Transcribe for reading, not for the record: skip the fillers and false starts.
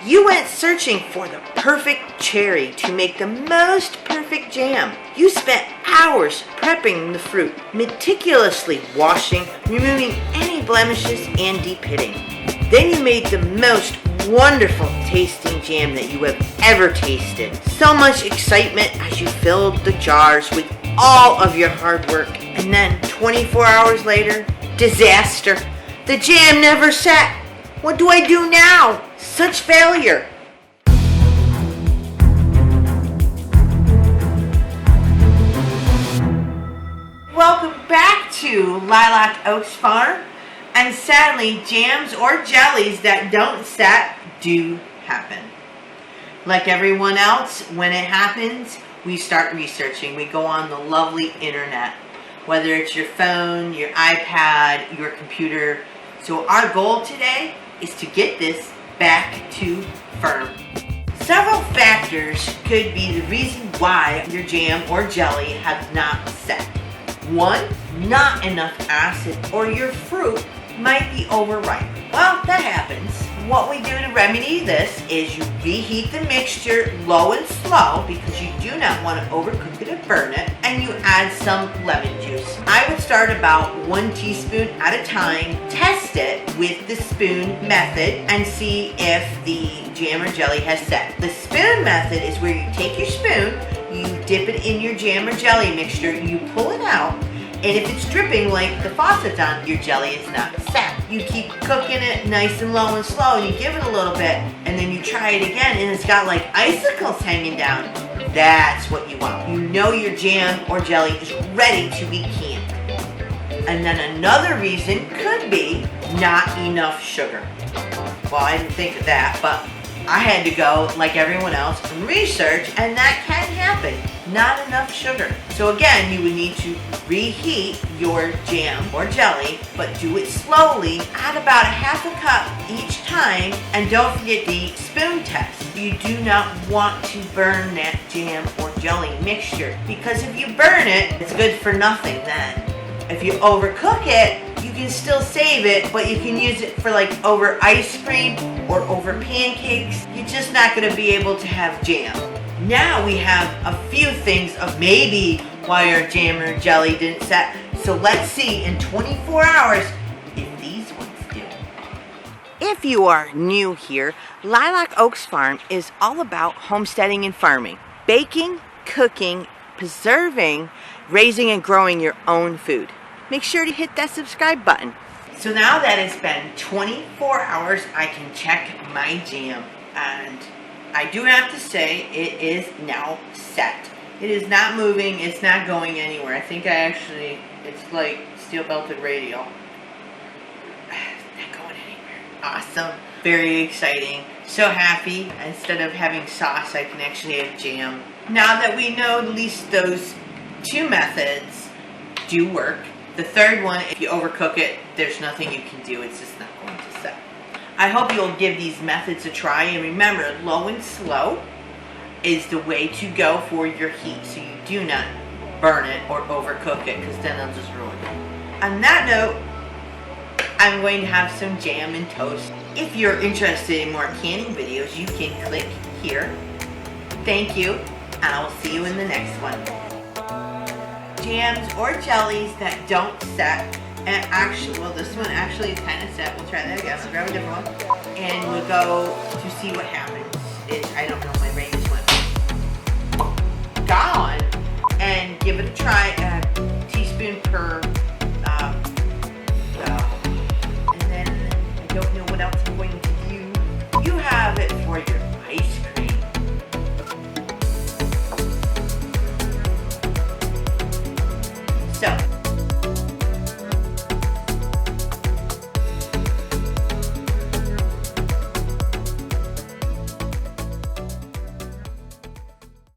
You went searching for the perfect cherry to make the most perfect jam. You spent hours prepping the fruit, meticulously washing, removing any blemishes, and depitting. Then you made the most wonderful tasting jam that you have ever tasted. So much excitement as you filled the jars with all of your hard work. And then 24 hours later, disaster. The jam never set. What do I do now? Such failure. Welcome back to Lilac Oaks Farm. And sadly, jams or jellies that don't set do happen. Like everyone else, when it happens, we start researching. We go on the lovely internet, whether it's your phone, your iPad, your computer. So our goal today is to get this back to firm. Several factors could be the reason why your jam or jelly has not set. One, not enough acid, or your fruit might be overripe. Well, that happens. What we do to remedy this is you reheat the mixture low and slow because you do not want to overcook it and burn it, and you add some lemon juice. I would start about 1 teaspoon at a time, test it with the spoon method, and see if the jam or jelly has set. The spoon method is where you take your spoon, you dip it in your jam or jelly mixture, you pull it out, and if it's dripping like the faucet's on, your jelly is not set. You keep cooking it nice and low and slow, and you give it a little bit, and then you try it again, and it's got like icicles hanging down. That's what you want. You know your jam or jelly is ready to be canned. And then another reason could be not enough sugar. Well, I didn't think of that, but I had to go, like everyone else, and research, and that can happen. Not enough sugar. So again, you would need to reheat your jam or jelly, but do it slowly, add about 1/2 cup each time, and don't forget the spoon test. You do not want to burn that jam or jelly mixture, because if you burn it, it's good for nothing then. If you overcook it, you can still save it, but you can use it for like over ice cream or over pancakes. You're just not going to be able to have jam. Now we have a few things of maybe why our jam or jelly didn't set. So let's see in 24 hours if these ones do. If you are new here, Lilac Oaks Farm is all about homesteading and farming. Baking, cooking, preserving, raising and growing your own food. Make sure to hit that subscribe button. So now that it's been 24 hours, I can check my jam, and I do have to say it is now set. It is not moving, it's not going anywhere. I think it's like steel belted radio. Not going anywhere. Awesome. Very exciting. So happy. Instead of having sauce, I can actually have jam. Now that we know at least those 2 methods do work, the third one, if you overcook it, there's nothing you can do. It's just not going to set. I hope you'll give these methods a try, and remember, low and slow is the way to go for your heat, so you do not burn it or overcook it, because then it'll just ruin it. On that note, I'm going to have some jam and toast. If you're interested in more canning videos, you can click here. Thank you, and I will see you in the next one. Jams or jellies that don't set, and actually, well, this one actually is kind of set. We'll try that again. We'll grab a different one, and we'll go to see what happens. I don't know, my brain just went gone, and give it a try.